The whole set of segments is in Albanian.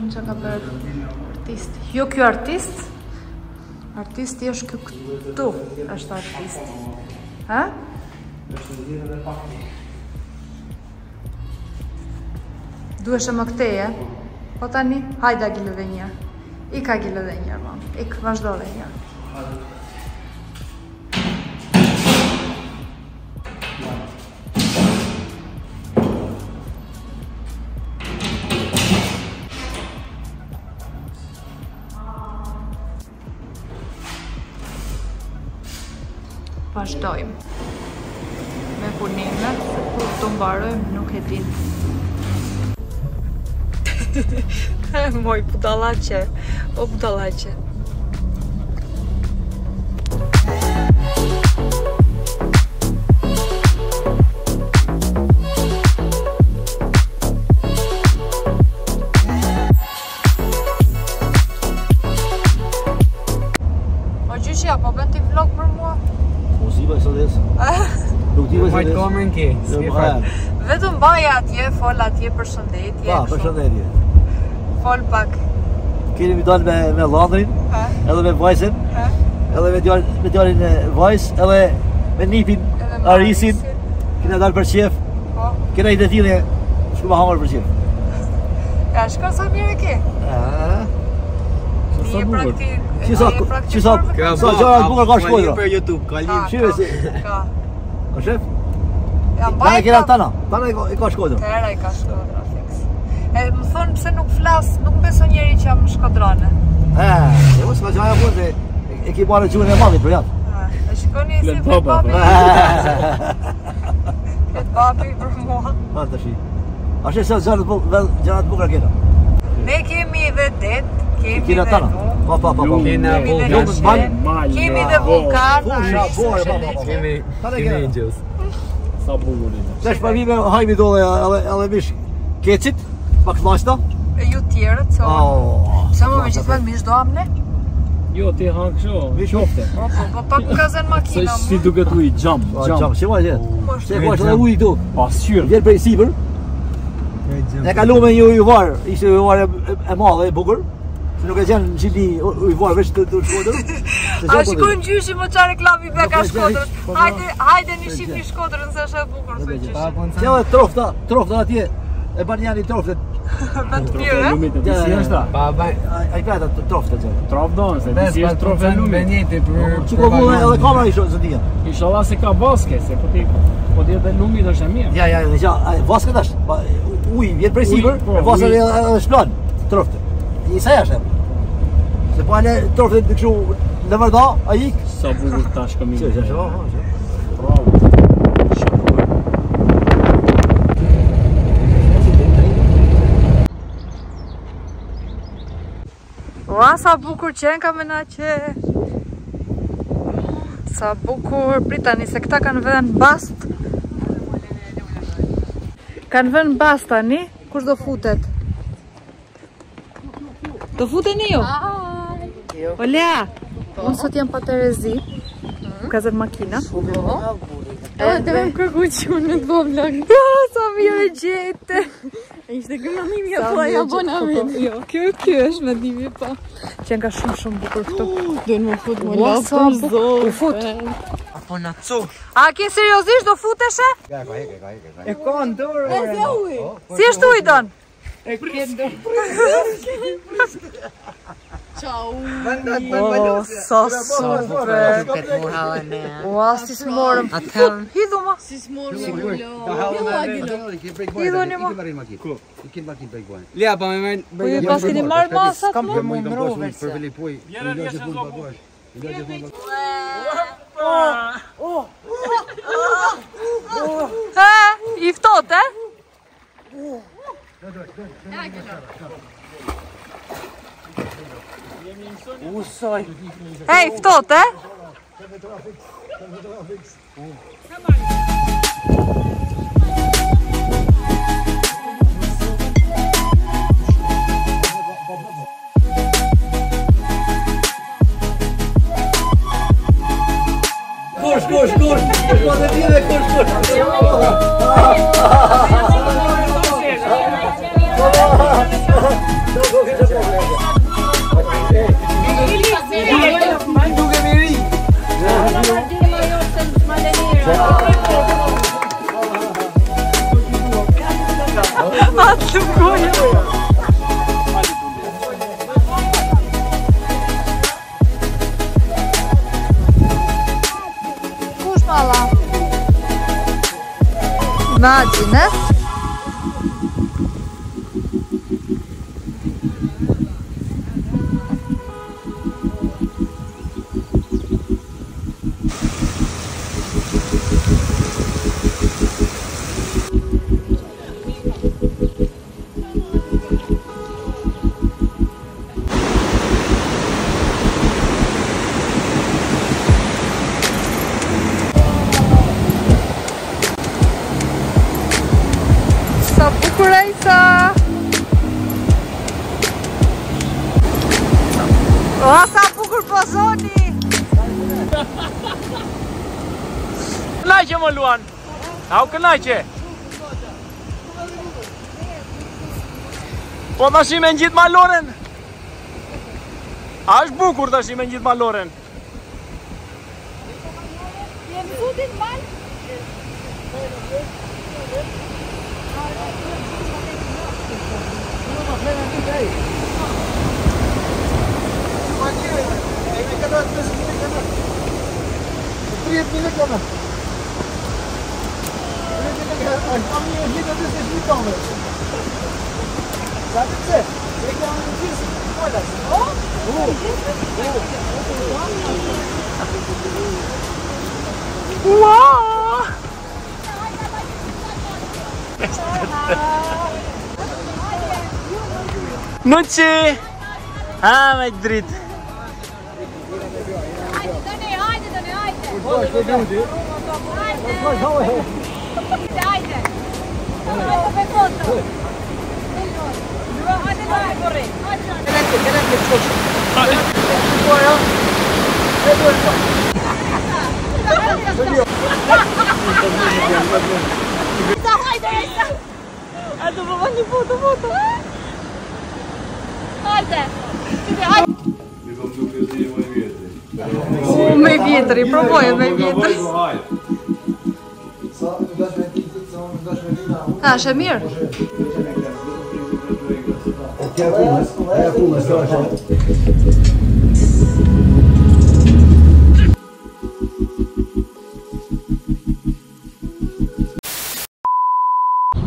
Shikon që ka bërë artist. Jo kjo artist. Artisti është këtu. është artist. Ha? Duhesh më këteje. Po tani, hajda gjilë dhe një. Ika gjilë dhe një, man. Ik, vazhdo dhe një. Vazhdojmë me punimet, se kur të mbarojmë nuk e din. Moj budalache, o budalache. O gjyshja, po bën t'i vlog për mua? Mos sot des. Nuk di më Majt kamerën ke. Vetëm baja atje, fol atje përshëndetje. Pa, përshëndetje. Fol pak. Keni mi dalë me Llandrin, edhe me vajzën, edhe me djalin e vajz, edhe me nipin, Arisin. Kena dalë për qef. Kena i detile, shku ma hamar për qef. Ja, shko sa mirë e ke? Një praktik. Qisa gjara bukur ka Shkodra. Për YouTube, ka lim. Shive si. Ka. O shef? Ja, Tana kena tana i ka Shkodra. Tëra i ka Shkodra, fix. E më thonë pse nuk flas, nuk beso njeri që jam shkodrane. E mos ka gjaja punë, e ki marrë gjuhën e madhit për jatë. E shikoni si flet papi. Flet papi për mua. Ma të shi. Ashe se gjanët bukra kena. Ne kemi dhe det, kemi Kena dhe tana. nu. Pa. Kena Kemi dhe vulkan. Kemi angels. Sa bugurin. Tash pa vime hajmi dole edhe mish kecit, pak flashta. E ju tjerët, so. Pse më me gjithë mish do amne? Jo, ti hang kështu, qofte. Po pak më ka zënë makina. Si duket uji, jump. Si ma gjithë. Se ku është dhe uji këtu. Pasqyrë. Vjerë prej sipër. Ne kalu me një ujuvar, ishte ujuvar e madhe, e bukur. Se nuk e gjenë në Gjili ujuvar veç të Shkodrën. A shikojnë gjyshi më qa reklami beka Shkodrën. Hajde një shifni Shkodrën se është e bukur, thë gjyshi. Kjo dhe trofta atje, e banjani troftet. Me të pyrë, e? Si është ta? A i pleta troftet që. Trof donë, se si është trof e lumit. Që ko mu edhe kamera ishë zëndia. Inshallah se ka baske, se po ti edhe lumit është e mirë. Ja, vasket është. Uj, vjetë prej sipër, vasket edhe shplan, troftet. I sa jashtë e? Se po ale troftet në këshu në vërda, a ik? Sa bukur tash këmi. Që, Bravo. Ua, sa bukur qenë ka mena që. Sa bukur, pritani se këta kanë vënë bast. Kanë vënë bast tani, kush do futet? Do futeni ju? Olea, unë sot jam pa Terezi. Ka zënë makina. Dhe me më kërku që unë në të bo vlog. Sa mirë e gjete. Ishte këmanimi e po e abonament. Jo, kjo është me dimi pa. Qenë ka shumë bukur këtu. Dojnë më fut më lapë për zonë. U fut. Apo në cu. A ke seriozisht do futeshe? ka heke. E ka në dorë. E se ujë. Si është ujë donë? E këtë dorë. Ciao. O, sa super. Ua, si s'morëm. Hidhu ma. Si s'morë më Hidhu një ma. Lea, pa me mërë. Po ju pas keni marrë masat mu? Për ndru verse. I ftot, e? Usoj. Hej, ftot, e? Kush, po të tjene, kush. Imagjine. Sa bukur Ajsa! O, sa bukur pozoni! Kënaqe më Luan. Au kënaqe. Po tash me ngjit maloren. A është bukur tash me ngjit maloren. Jemi futin mal? Wow! Nuçi! Ha, me dritë. Hajde, po bëni foto. Hajde. Me vjetri, provojë me vjetri. A, është e mirë?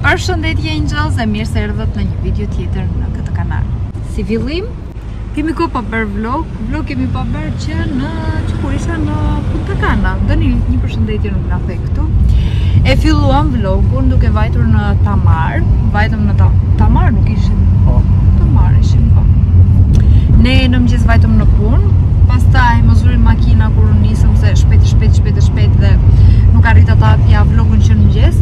Përshëndetje Angels, e mirë se erdhët në një video tjetër në këtë kanal. Si fillim, kemi ko pa bërë vlog kemi pa bërë që kur isha në Punta Cana. Dëni një përshëndetje nuk na the këtu. E filluam vlogun duke vajtur në Tamar. Vajtëm në Tamar, nuk ishim po. Tamar ishim po. Ne në mëngjes vajtëm në punë. Pastaj më zuri makina kur nisëm se shpejt dhe nuk arrita ta hapja vlogun që në mëngjes.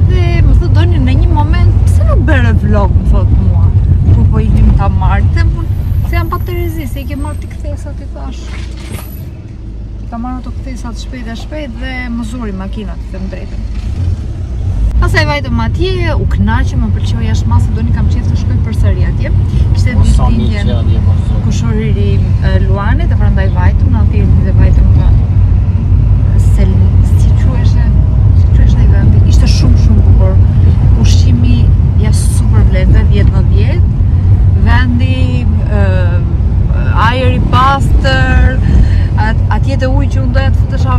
Dhe më thot Doni në një moment pse nuk bëre vlog, më thot mua. Kur po ikim Tamar, them unë se jam pa Terezi, se i ke marrë ti kthesat, i thash. Ka marrë ato kthesat shpejt dhe më zuri makinat, them drejtën. Pastaj vajtëm atje, u kënaqem, më pëlqeu jashtëmasi, Doni kam qejf të shkoj përsëri atje. Kishte ditëlindjen kushoriri Luanit, dhe prandaj vajtëm në thirrje dhe vajtëm në si quheshe ai vendi. Ishte shumë bukur. Ushqimi ja super vleftë, 10/10. Vendi, ajri pastër, atje te ujë që unë doja të futesha,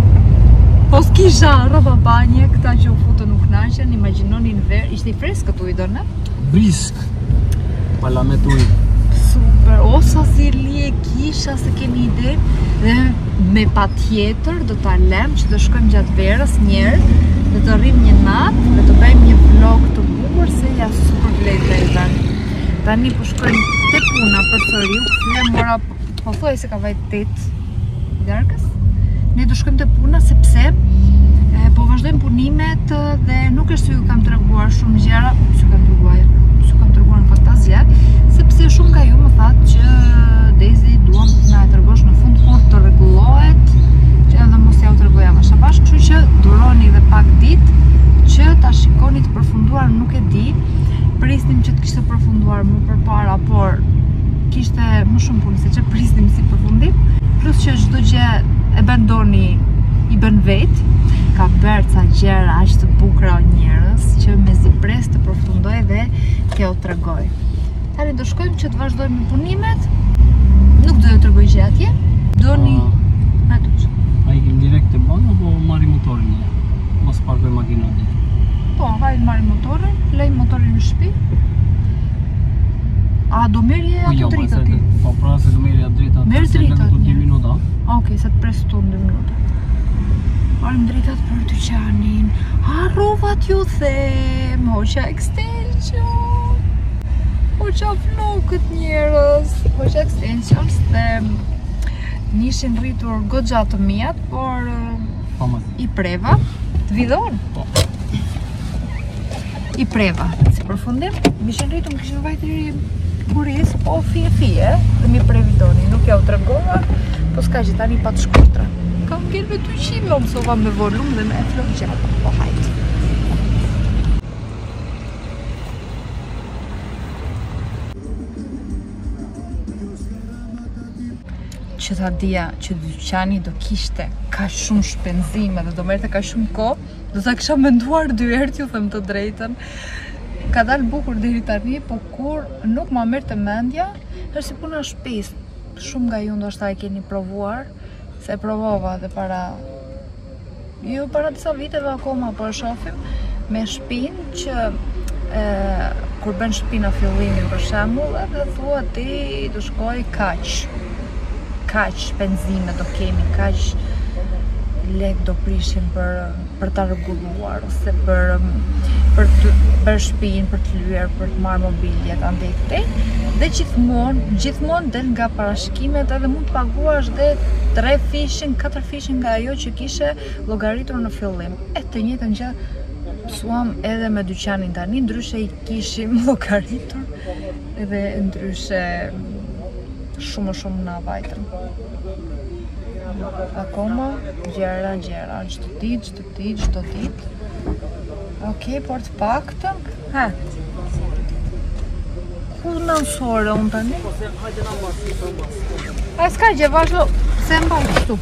po s'kisha rroba banje, këta që u futën nuk kënaqen, imagjinoni në verë, ishte i freskët ujë donë? Brisk. Pala me ujë. Super, o sa si lije kisha, se keni ide, dhe me patjetër do ta lëm që të shkojmë gjatë verës njerë, dhe të rrim një natë dhe të bëjmë një vlog të bukur se ja super vleftë ai vend. Tani po shkojmë te puna përsëri, u kthye mora pothuaj se ka vajt 8 darkës. Ne do shkojmë te puna sepse po vazhdojmë punimet dhe nuk është se ju kam treguar shumë gjëra, s'u kam treguar në fantazia, sepse shumë nga ju më thatë që Dezi duam të na tregosh në fund kur të rregullohet, që edhe mos ja u tregoja më shabash, kështu që duroni edhe pak ditë që ta shikoni të përfunduar, nuk e di. Prisnim që të kishte përfunduar më përpara, por kishte më shumë punë se që prisnim si përfundim. Plus që çdo gjë e bën Doni i bën vet. Ka bërë ca gjëra aq të bukura njerëz që mezi pres të përfundoj dhe t'ja u tregoj. Tani do shkojmë që të vazhdojmë me punimet. Nuk do t'ju tregoj gjë atje. Doni aty. A ikim direkt te banë apo marrim motorin? Mos parkoj makinën atje. restu në 2 minuta. Marim dritat për dyqanin. Harrova t'ju them, hoqa extension. Hoqa vlogët njerës. Hoqa extensions dhe nishin rritur goxha të mijat, por i preva të vidon. I preva, si përfundim, mishin rritur, më kishin vajtëri kuris, po fije, dhe mi previdoni, nuk ja u tregova, po s'ka që tani pa të shkurtra. Kam gjerë me 200, më mësova me volum dhe me flok gjatë, po hajtë. Që ta dija që dyqani do kishte ka shumë shpenzime dhe do merte ka shumë kohë, do ta kisha menduar 2 herë, t'ju them të drejtën. Ka dalë bukur deri tani, po kur nuk ma merrte mendja, është si puna shtëpisë. Shumë nga ju ndoshta e keni provuar, se provova dhe para disa viteve akoma po e shohim me shtëpinë që kur bën shtëpina fillimin për shembull, edhe thua ti do shkoj kaq benzine do kemi, kaq lek do prishim për ta rregulluar ose për shtëpinë, për të lyer, për të marrë mobiljet andej këtej. Dhe gjithmonë del nga parashikimet edhe mund të paguash dhe 3 fishin, 4 fishin nga ajo që kishe llogaritur në fillim. E të njëjtën gjë suam edhe me dyqanin tani, ndryshe i kishim llogaritur edhe ndryshe shumë na vajtën. Akoma gjëra, çdo ditë. Okej, por të paktën, ku në nësore unë tani? A s'ka gjë, vazhdo, se mbaj kështu.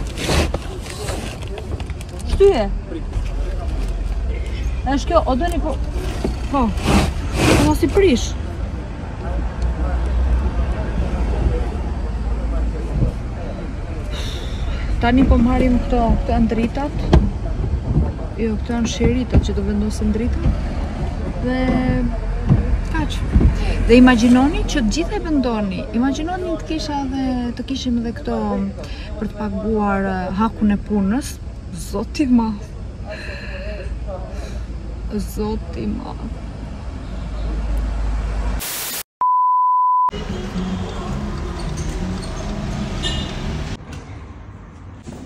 Shtyje? Është kjo, o dëni po... Po, mos i prish. Tani po marrim këto janë dritat. Jo, këto janë shiritat që do vendosin dritat. Dhe... kaq. Dhe imagjinoni që të gjitha e vendoni. Imagjinoni të kishim edhe këto për të paguar hakun e punës. Zoti i madh. Zoti i madh.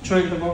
Çoj të po.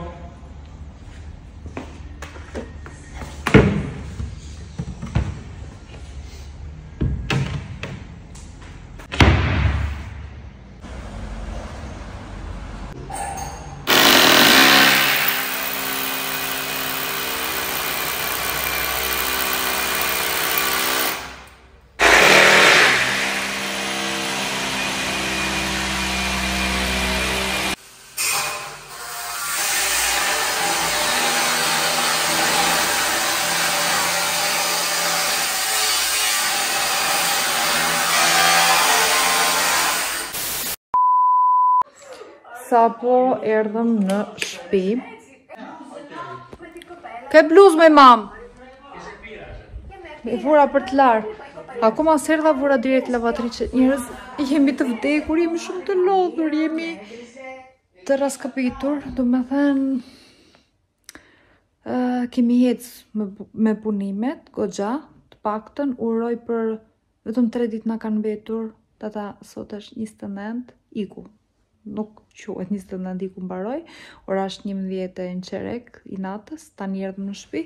Sapo erdhëm në shtëpi. Ke bluzë me mam? E vura për të larë. Akoma s'erdha vura direkt lavatriçe. Njerëz, jemi të vdekur, jemi shumë të lodhur, jemi të raskapitur. Do me thënë, kemi hecë me punimet, goxha, të paktën, uroj për vetëm 3 ditë na kanë mbetur, data sot është 29, iku. Nuk quhet 29 iku mbaroj, ora është 11 në qerek i natës, tani erdhëm në shtëpi,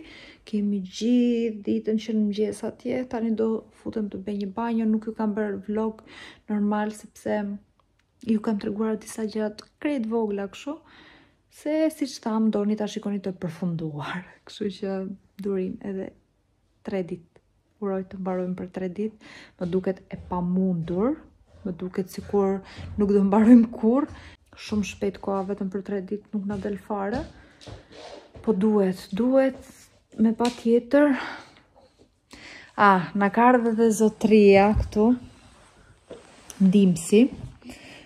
kemi gjithë ditën që në mëngjes atje, tani do futem të bëj një banjo, nuk ju kam bërë vlog normal sepse ju kam treguar disa gjëra të krejt vogla kështu, se siç tham doni ta shikoni të përfunduar, kështu që durim edhe 3 ditë. Uroj të mbarojmë për 3 ditë, më duket e pamundur. Më duket sikur nuk do mbarojmë kurrë. Shumë shpejt koha vetëm për 3 ditë nuk na del fare. Po duhet me patjetër. Na ka ardhur edhe zotria këtu. Ndimsi.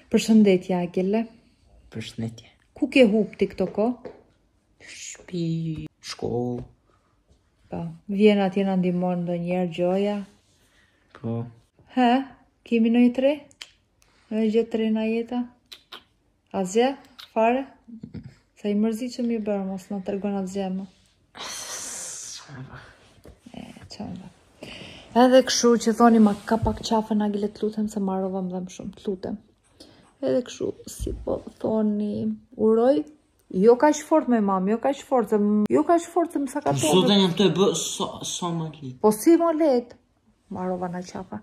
Përshëndetje Agele. Përshëndetje. Ku ke hupti këto kohë? Shtëpi, shkollë. Po, vjen atje na ndihmon ndonjëherë Gjoja. Po. Kemi në i 3? Në i gjithë 3 në jeta? Asgjë? Fare? Sa I mërzi që mi bërë, mos në tërgon atë gjemë. Edhe këshu që thoni ma ka pak qafën agile të lutem se marrova më dhem shumë, të lutem. Edhe këshu, si po thoni, uroj, jo ka që fort me mam, jo ka që fort, se më sa ka tonë. Zote njëm të e bë, sa më letë. Po si më letë, marrova në qafa.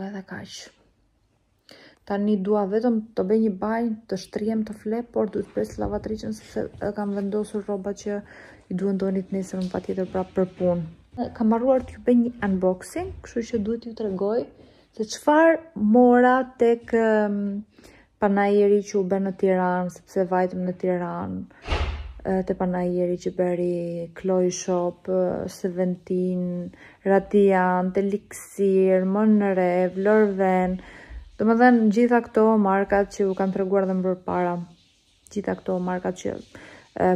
Edhe kaq. Tani dua vetëm të bëj një banjë, të shtrihem të fle, por duhet pres lavatriçën sepse kam vendosur rroba që I duhen donit nesër më patjetër prapë për punë. Kam marruar t'ju bëj një unboxing, kështu që duhet t'ju tregoj se çfarë mora tek panajeri që u bë në Tiranë, sepse vajtëm në Tiranë. Te panajeri që bëri Chloe Shop, Seventeen, Radiant, Elixir, Monrev, Lorven. Domethënë gjitha këto markat që u kanë treguar dhe më përpara. Gjitha këto markat që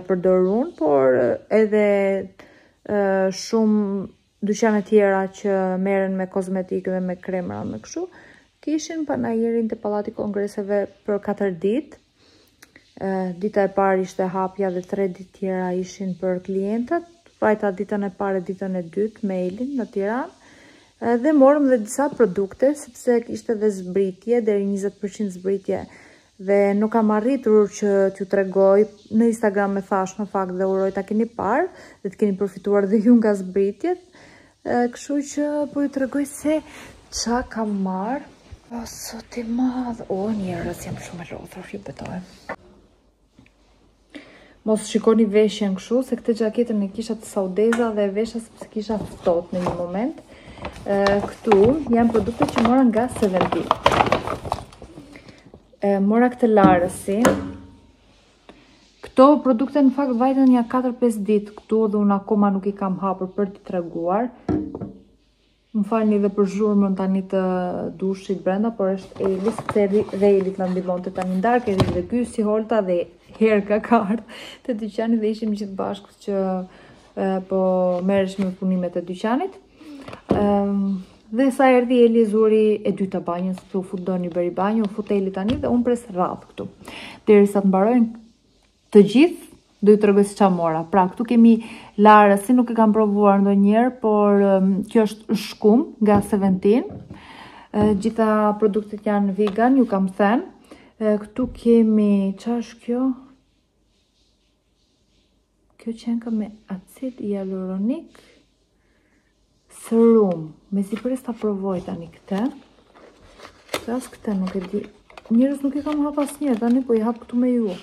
përdor unë, por edhe shumë dyqane tjera që merren me kozmetikë dhe me kremra me kështu, kishin panajerin te Pallati Kongreseve për 4 ditë. Dita e parë ishte hapja dhe 3 ditë tjera ishin për klientët. Vajta ditën e parë e ditën e dytë mailin në Tiranë. Dhe morëm dhe disa produkte, sepse kishte dhe zbritje, deri 20% zbritje. Dhe nuk kam arritur që t'ju tregoj, në Instagram me thash në fakt dhe uroj ta keni parë, dhe të keni përfituar dhe ju nga zbritjet. Kështu që po ju tregoj se qa kam marrë. O, sot I madh. O, njerëz, jam shumë e lodhur, ju betoj. Mos shikoni veshjen kështu, se këtë gjaketën e kisha të saudeza dhe vesha sepse kisha ftohtë në një moment. Këtu janë produkte që mora nga Seventeen. Mora këtë larësin. Këto produkte në fakt vajtën ja 4-5 ditë këtu dhe unë akoma nuk I kam hapur për t'i treguar. Më falni dhe për zhurmën tani të dushit brenda, por është Eli, sepse dhe Eli të ndihmonte tani ndark, Eli dhe ky si Holta dhe Herka ka ardhur te dyqani dhe ishim gjithë bashkë që po merreshim me punimet e dyqanit. Dhe sa erdhi Eli zuri e dyta banjën, sepse u fut doni bëri banjë, u fut Eli tani dhe unë pres radh këtu. Derisa të mbarojnë të gjithë, do ju tregoj se çfarë mora. Pra, këtu kemi larësin, nuk e kam provuar ndonjëherë, por kjo është shkum nga Seventeen. Gjitha produktet janë vegan, ju kam thënë. Këtu kemi, çfarë është kjo? Kjo qenka me acid hyaluronik. Serum, me zipres ta provoj tani këtë. As këtë nuk e di. Njerëz nuk e kam hap asnjëherë, tani po I hap këtu me ju.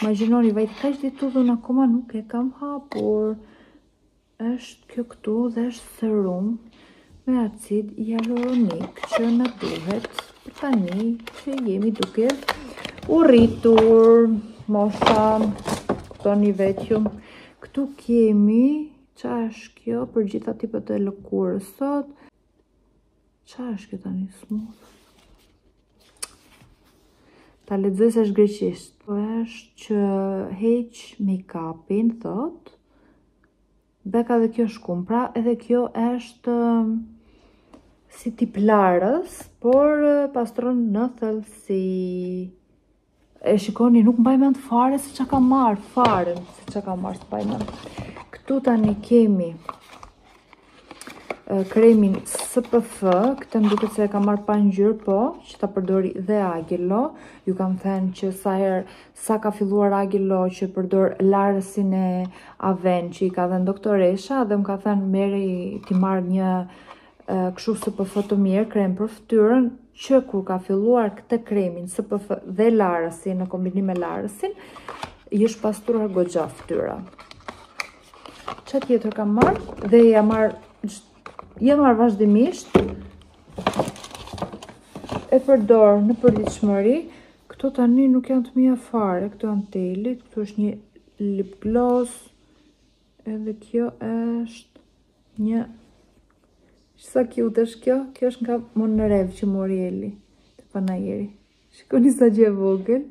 Imagjinoni, vajt kaq ditë dhe unë akoma nuk e kam hapur. Është kjo këtu dhe është serum me acid hyaluronik që na duhet për tani që jemi duke u rritur. Mosha, këto një vetjum. Këtu kemi qa është kjo për gjitha tipet e lëkurës sot. Qa është kjo tani smooth? Ta lexoj se është greqisht. Po është që heq make-upin, thot. Beka dhe kjo shkum. Pra edhe kjo është si tip larës, por pastron në thellësi. E shikoni, nuk mbaj mend fare se qa kam marrë, fare se qa kam marrë, s'mbaj mend. Këtu tani kemi kremin SPF, këtë më duket se e kam marrë pa ngjyrë, po, që ta përdori dhe Agilo. Ju kam thënë që sa ka filluar Agilo që përdor larësin e Aven që I ka dhënë doktoresha dhe më ka thënë merri ti marr një kështu SPF të mirë, krem për fytyrën, që kur ka filluar këtë kremin SPF dhe larësin në kombinim me larësin, I është pastruar goxha fytyra. Qa tjetër kam marrë dhe jam marrë vazhdimisht e përdor në përditshmëri. Këto tani nuk janë të mia fare, këto janë telit, këtu është një lip gloss, edhe kjo është një sa cute është kjo, kjo është nga Monrev që mori Eli të panajeri. Shikoni sa gjë e vogël.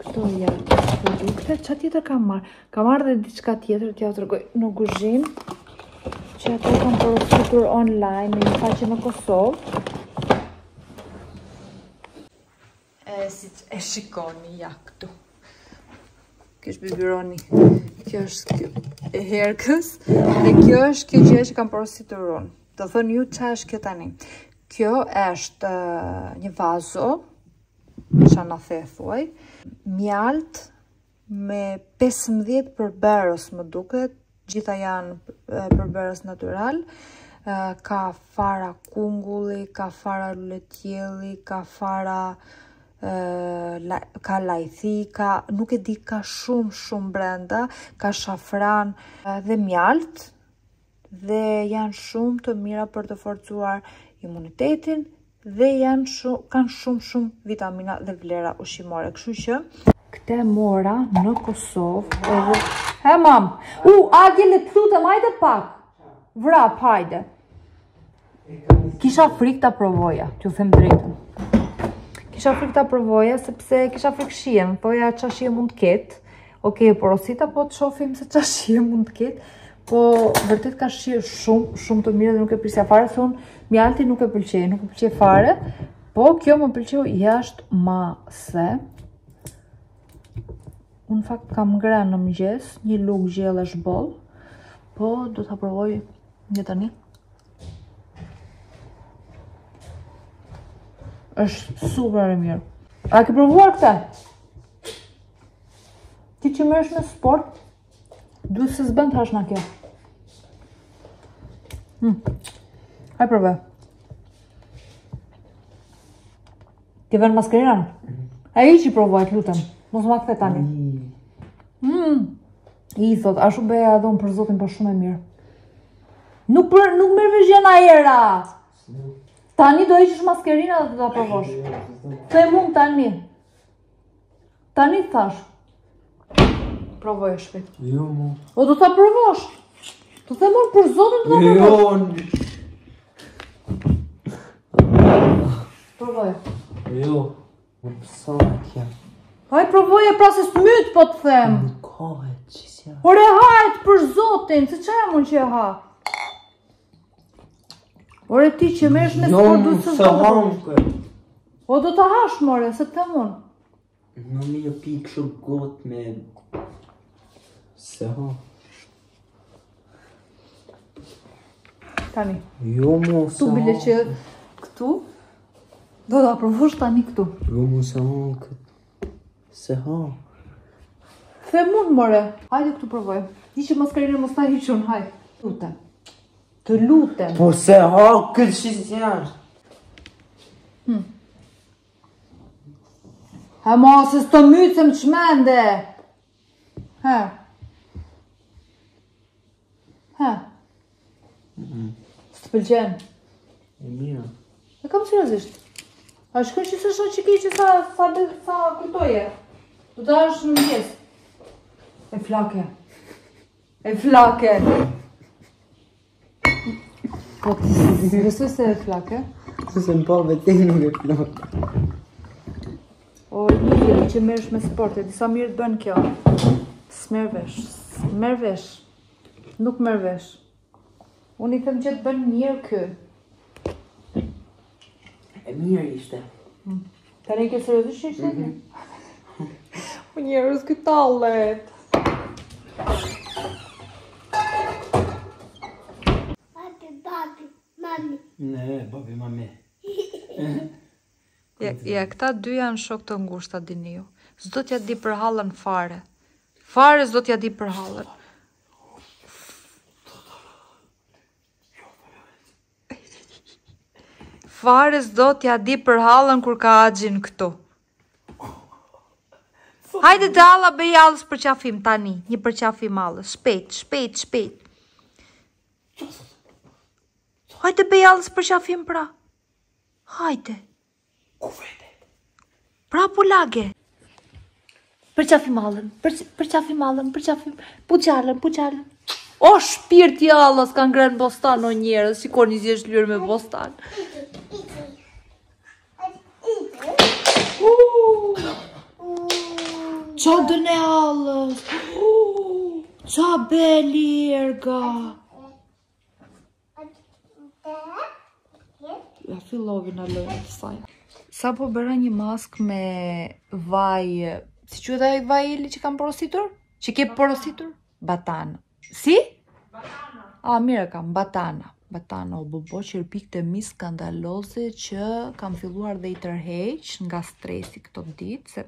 Këto janë produkte. Qa tjetër kam marrë? Kam marrë dhe diçka tjetër, t'ja tregoj në kuzhinë, që ato kam përfitur online në një faqe në Kosovë. Si e shikoni, ja këtu. Kjo është bibironi. Kjo është kjo e herkës. Dhe kjo është kjo gjë që kam porositur unë. Do thënë ju qa është kjo tani. Kjo është një vazo, që në the thuaj, mjalt me 15 përbërës më duket, gjitha janë përbërës natural, ka fara kungulli, ka fara luletjelli, ka fara ka lajthi, nuk e di, ka shumë brenda, ka shafran dhe mjalt, dhe janë shumë të mira për të forcuar imunitetin dhe kanë shumë vitamina dhe vlera ushqimore. Kështu që këte mora në Kosovë edhe... He mam! Agjele të lutem, hajde pak! Vrap, hajde! Kisha frik ta provoja, t'ju them drejtën. Kisha frik ta provoja, sepse kisha frik shien, poja qa shien mund t'ket. Okej, porosita, po të shofim se qa shien mund t'ket. Po, vërtet ka shien shumë të mire dhe nuk e prisja fare, se unë mjalti nuk e pëlqej fare, po kjo më pëlqeu jashtë ma se. Unë fakt kam ngrenë në mëgjes, një lugë gjellë është boll, po do t'a provoj një tani. Është super e mirë. A ke provuar këta? Ti që mërësh me sport, duhet se s'bën të hash na kjo. Haj provoj. Ti vën maskerinan? A i që provoj, të lutem. Mos ma këthe tani. I thot, ashu beja edhe unë për zotin për shumë e mirë. Nuk mërë vëzhjena era. Tani do ishish maskerina dhe të ta provosh. Të mund tani. Tani thash. Provoj e shpet. Jo, mu. O do ta provosh. Do të mund për zotin të ta provosh. Provoj. Jo. Më pësoj kja. Haj provoj e pra se s'myt po të them. Në kohë, qisja. Ore hajt për zotin, se qa e mund që e ha? Ore ti që mesh me sport du të se hankë. O do të hash more, se të mund. Në një pikë shumë gotë me... Se ha. Tani. Jo mu se Tu bile që këtu, do të aprovosh tani këtu. Jo mu se hankë. Se ha. The mund more. Hajde këtu provoj. Di që maskarinë mos ta hiqun, hajde. Lutem. Të lutem. Po se ha këtë shqisë jashtë. Ha ma, se s'to mycëm të shmende. Ha. S'të pëlqen. E mira. E kam seriozisht. A shkën që se shë që ki që sa kujtoje. Do të është në mëgjes. E flake. E flake. Po të besoj se e flake. Se më pa vete nuk e flake. O, një që merresh me sport, e disa mirë të bën kjo. S'merr vesh. Nuk merr vesh. Unë i them që të bën mirë kë. E mirë ishte. Tani ke seriozisht ishte? Po njerëz ky tallet. Babi, mami. Ne, babi, mami. Ja, këta dy janë shok të ngushta, dini ju. S'do t'ja di për hallën fare. Fare s'do t'ja di për hallën. Fare s'do t'ja di për hallën kur ka axhin këtu. Hajde të halla bëj hallës për qafim tani. Një për qafim hallës. Shpejt. Hajde bëj hallës për qafim pra. Hajde. Ku vete? Pra po lage. Për qafim hallën. Për qafim hallën. Puqalën. O shpirt i hallës ka ngrenë bostan o njerës. Shikoni si është lyrë me bostan. Qa dëne hallës. Qa beli erga. Ja fillovi në lojnë të saj. Sa po bëra një mask me vaj, si quhet ai vaj Eli që kam porositur? Që ke porositur? Batana. Si? Batana. Mire kam, batana. Batana o bubo që pikte mi skandaloze që kam filluar dhe i tërheq nga stresi këto ditë, se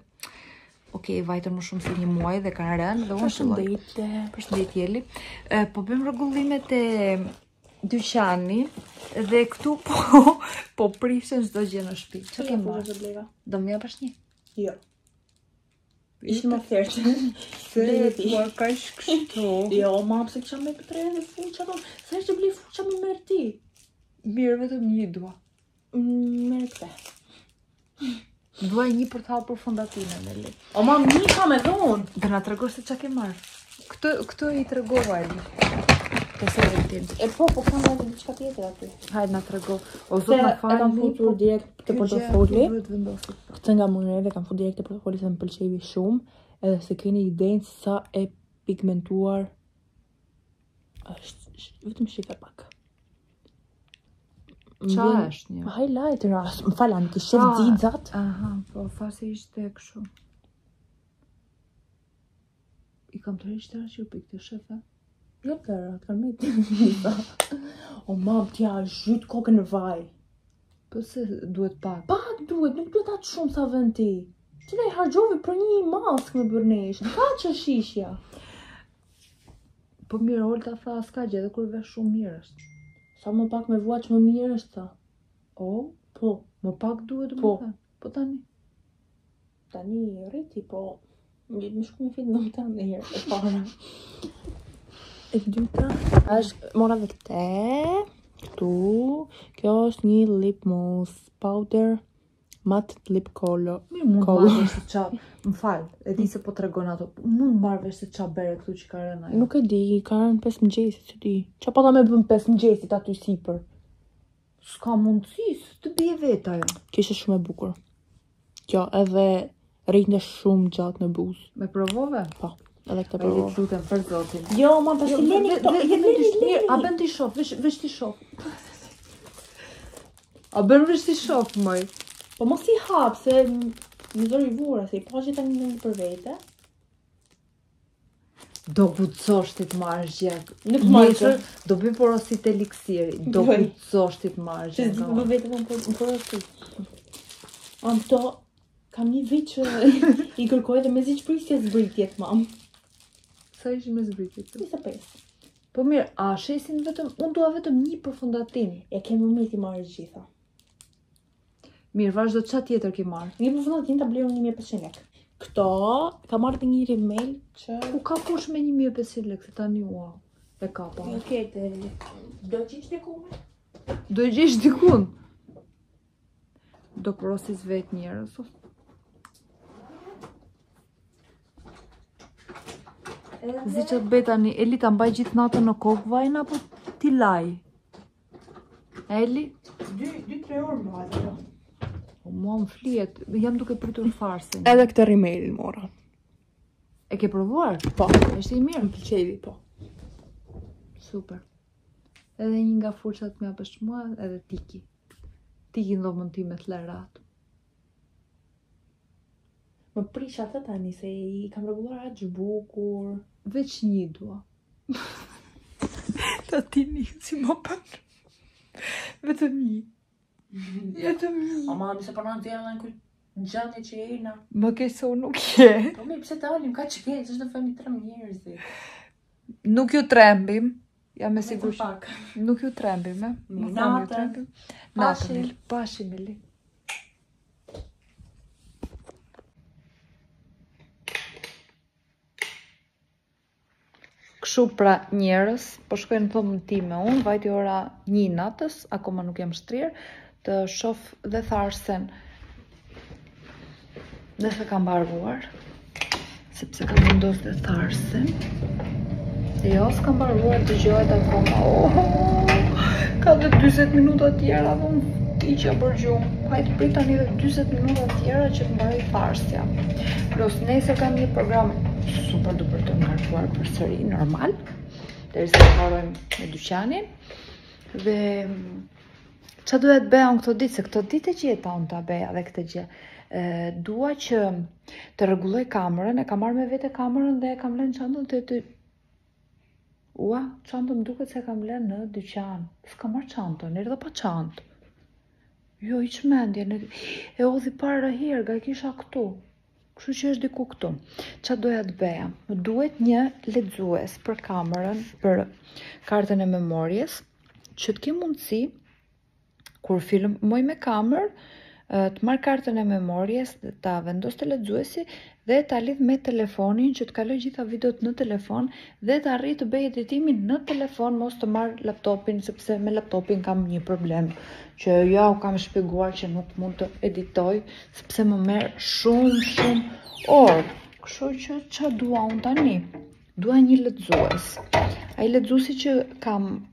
vajtën më shumë se një muaj dhe kanë rënë dhe unë Përshëndetje Jeli. Po bëjmë rregullimet e dyqani dhe këtu po prishen çdo gjë në shtëpi. Çfarë ke marrë? Do më japësh një? Jo. Ishte më thjeshtë. Se ka kështu. Jo, mam se kisha me këtë dhe fuqa do. Sa është që blej fuqa më merr ti? Mirë, vetëm një dua. Merr këtë. Dua një për të hapur fondatinën e li. O mam, një ka me dhon. Dhe na tregosh se çka ke marrë. Këtë i tregova Eli. Po kam edhe diçka tjetër aty. Hajde na trego. O zot na fal. E kam futur direkt te portofoli. Këtë nga monedhe kam futur direkt te portofoli se më pëlqevi shumë, edhe se keni idenë sa e pigmentuar është. Vetëm shikoj pak. Qa është një? Highlighter, më falan, të shef xixat. Aha, po fasi ishte kështu. I kam të rishtë të rashur për këtë shefe? Jo tëra, të kam O mam, t'ja zhyt kokën në vaj. Po se duhet pak? Pak duhet, nuk duhet atë shumë sa vend ti. Ti da i hargjove për një mask me bërnesh, ka që shishja. Po mirë, Olta tha s'ka gjë, edhe kur vesh shumë mirë është. Sa më pak me vuaq më mirë është ta. O? Po. Më pak duhet më thënë? Po tani? Tani rriti, po më shku me fitë në më të në herë, e para. E dyta, është mora dhe këte, këtu, kjo është një lip mousse powder, matte lip color. Mirë mund marrësh se qa, më falë, e di se po të regon ato, mund marrësh se qa bere këtu që ka rëna. Nuk e di, ka rënë 5 mëngjesit, që di. Qa pa ta me bëm 5 mëngjesit aty sipër? S'ka mundësi, të bje vetë ajo. Kjo ishte shumë e bukur. Kjo edhe rritne shumë gjatë në buzë. Me provove? Po, edhe këtë provove. Edhe lutem për zotin. Jo, ma pas të leni këto. A bën t'i shof, vesh t'i shof. A bën vesh t'i shof, mëj. Po mos i hap, se më zori vura, se i pa që ta një për vete. Do gucosh ti të marrësh gjak. Nuk marrë. Do bëj porosit eliksiri. Do gucosh ti të marrësh gjak. Se zdi më vete më porosit. Am to, kam një vit që i kërkoj dhe me zi që prisje zbritjet, mam. Sa ishi me zbritjet? 25. Po mirë, a shesin vetëm, unë dua vetëm një për fondatin. E ke më mirë ti marrë gjitha. Mirë, vazhdo qa tjetër ke marrë? Një për fondatin të bleru 1500 lek. Këto, ka marrë të një rimel që... U ka kush me 1500 lek, se tani ua. E ka pa. Okej, do gjish dikun? Do gjish dikun? Do porosis vetë njerës. Zi që të bëj tani, Eli ta mbaj gjithë natën në kokë vajna, apo ti laj? Eli? 2-3 orë më vajtë, jo. O, mua më flijet, jam duke pritur farsin. Edhe këtë rimelin mora. E ke provuar? Po. Eshte i mirë? Më pëlqevi, po. Super. Edhe një nga furçat me apësh mua, edhe tiki. Tiki në dhomën ti me të lerat. Më prish atë tani, se i kam rregulluar atë bukur. Veç një dua. Ta ti një, si më përnë. Vetëm një. Vetëm një. O mami, se përna të jela në kërë gjani që e na. Më ke se unë nuk je. Po mi, pëse të alim, ka që ke, që është në femi 3 njerëzi. Nuk ju trembim. Jam me sigur që. Nuk ju trembim, e? Natën. Natën, pashim, Eli. Kështu pra njerës, po shkojnë në thomën ti me unë, vajti ora 1 natës, akoma nuk jam shtrirë, të shof dhe tharsen dhe se kam mbaruar, sepse kam vendos dhe tharsen. Jo, s'kam mbaruar të gjohet akoma. Ka dhe 20 minuta tjera dhe unë iqja për gjumë. Hajtë prit tani dhe 20 minuta tjera që të mbaroj tharsja. Plus nesër kam një program super duper të ngarkuar për sëri, normal. Derisa të mbarojmë me dyqanin. Dhe Qa duhet bëja unë këto ditë, se këto ditë e gjeta unë ta beja dhe këtë gjë. Dua që të rregulloj kamerën, e kam marrë me vete kamerën dhe e kam lënë çantën të çantën më duket se e kam lënë në dyqan. S'kam marrë çantën, erdha pa çantë. Jo, i çmendje, e odhi para herë, ga kisha këtu. Kështu që është diku këtu. Qa doja të beja? Më duhet një lexues për kamerën, për kartën e memorjes, që të ke mundësi, kur filmoj me kamerë, të marrë kartën e memorjes, ta vendos të lexuesi dhe ta lidh me telefonin që të kaloj gjitha videot në telefon dhe të arrit të bëj editimin në telefon, mos të marrë laptopin, sepse me laptopin kam një problem, që ja u kam shpjeguar që nuk mund të editoj, sepse më merr shumë orë. Kështu që qa dua unë tani? Dua një lexues. Ai lexuesi që kam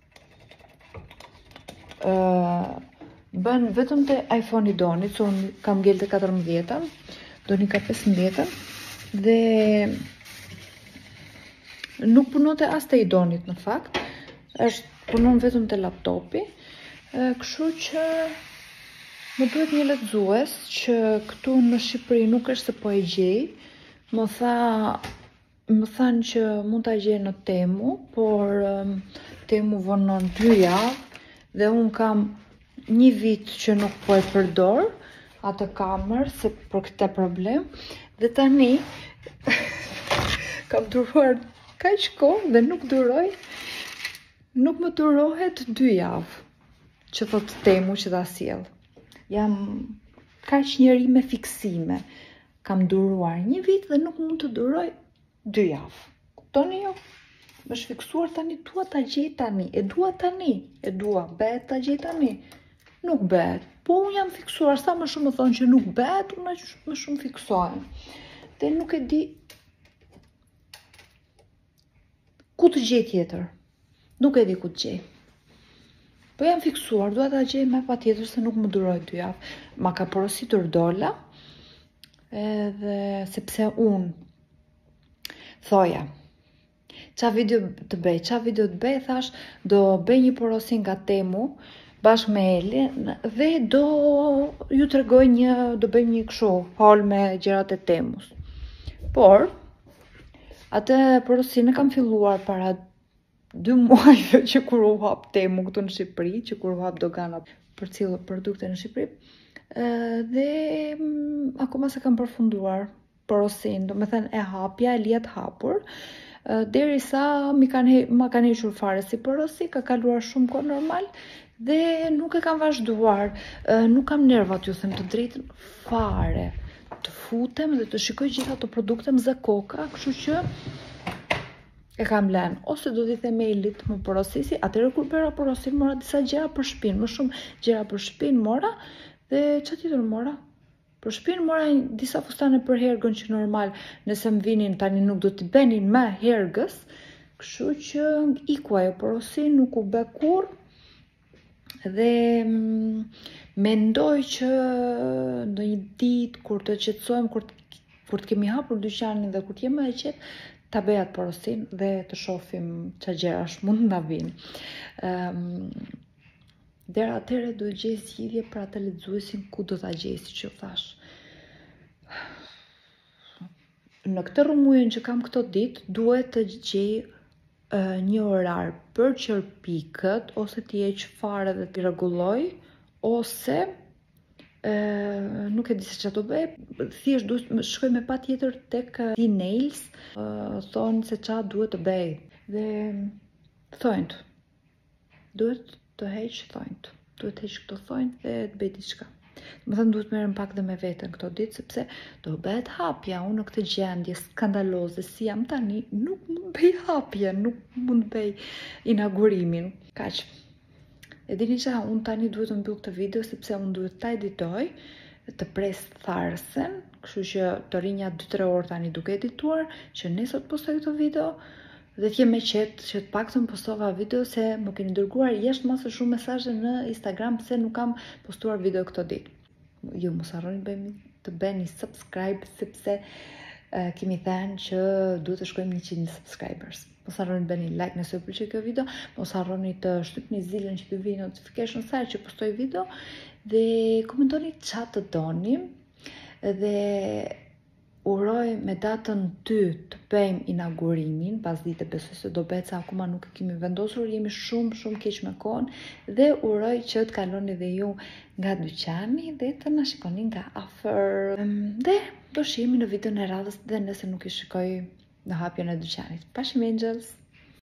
bën vetëm te iPhone i Donit, se unë kam ngel te 14-ën, Doni ka 15-ën, dhe nuk punon te as te i Donit në fakt, punon vetëm te laptopi, kështu që më duhet një lexues që këtu në Shqipëri nuk është se po e gjej, më thanë që mund ta gjej në Temu, por Temu vonon 2 javë dhe unë kam 1 vit që nuk po e përdor atë kamerë se për këtë problem, dhe tani kam duruar kaq kohë dhe nuk më durohet 2 javë që thot Temu që ta sjell. Jam kaq njeri me fiksime. Kam duruar 1 vit dhe nuk mund të duroj 2 javë. Kuptoni jo? Më shfiksuar tani, dua ta gjej tani, e dua, bëhet ta gjej tani. Nuk bëhet, po unë jam fiksuar, sa më shumë më thonë që nuk bëhet, unë më shumë fiksohem. Dhe nuk e di ku të gjej tjetër. Nuk e di ku të gjej. Po jam fiksuar, dua ta gjej me pa tjetër se nuk më duroj 2 javë. Ma ka porositur dola, edhe sepse unë thoja, qa video të bëj, thash, do bëj një porosin nga Temu, bashkë me Elin, dhe do ju tregoj do bëj një kështu haul me gjërat e Temus. Por, atë porosin e kam filluar para 2 muajve që kur u hap Temu këtu në Shqipëri, që kur u hap dogana për cilë produkte në Shqipëri, dhe akoma se kam përfunduar porosin, do me thënë e hapja, e liat hapur, derisa ma kanë hequr fare si porosi, ka kaluar shumë kohë normal, dhe nuk e kam vazhduar, nuk kam nervat, ju them të drejtën, fare, të futem dhe të shikoj gjitha të produkte më zë koka, kështu që e kam lënë, ose do t'i them Elit më porosisi, atëherë kur bëra porosin mora disa gjëra për shtëpinë, më shumë gjëra për shtëpinë mora, dhe çfarë tjetër mora? Për shtëpinë mora disa fustane për hergën që normal, nëse më vinin tani nuk do t'i benin me hergës, kështu që iku ajo porosin, nuk u bë kurrë. Dhe mendoj që ndonjë ditë kur të qetësohem, kur të kemi hapur dyqanin dhe kur të jem më e qetë, ta bëj atë porosin dhe të shohim çfarë gjërash mund na vinë. Dera atëherë do gjej zgjidhje për atë lexuesin ku do ta gjej, siç u thash. Në këtë rrëmujën që kam këto ditë, duhet të gjej një orar për qërpikët, ose t'i heq fare dhe t'i rregulloj, ose nuk e di se çfarë do bëj, thjesht duhet të shkoj me patjetër tek D-Nails, thonë se çfarë duhet të bëj. Dhe thonjt, duhet të heq thonjt, duhet të heq këto thonjt dhe të bëj diçka. Më thënë duhet merrem pak dhe me veten këto ditë, sepse do bëhet hapja, unë në këtë gjendje skandaloze si jam tani, nuk mund bëj hapje, nuk mund bëj inaugurimin. Kaq. E dini që unë tani duhet të mbyll këtë video, sepse unë duhet ta editoj, të pres tharsen, kështu që të rinja 2-3 orë tani duke edituar, që nesër të postoj këtë video, dhe t'jem me qetë që të paktën postova video, se më keni dërguar jashtë masë shumë mesazhe në Instagram pse nuk kam postuar video këto ditë. Ju mos harroni të bëni subscribe, sepse kemi thënë që duhet të shkojmë 100 subscribers. Mos harroni të bëni like nëse ju pëlqej kjo video, mos harroni të shtypni zilën që të vi notification sa herë që postoj video dhe komentoni çfarë të doni dhe uroj me datën 2 të bëjmë inaugurimin, pas dite besoj se do bëhet se akoma nuk e kemi vendosur, jemi shumë keq me kohën dhe uroj që të kaloni dhe ju nga dyqani dhe të na shikoni nga afër. Dhe do shihemi në videon e radhës dhe nëse nuk i shikoj në hapjen e dyqanit. Pashim Angels!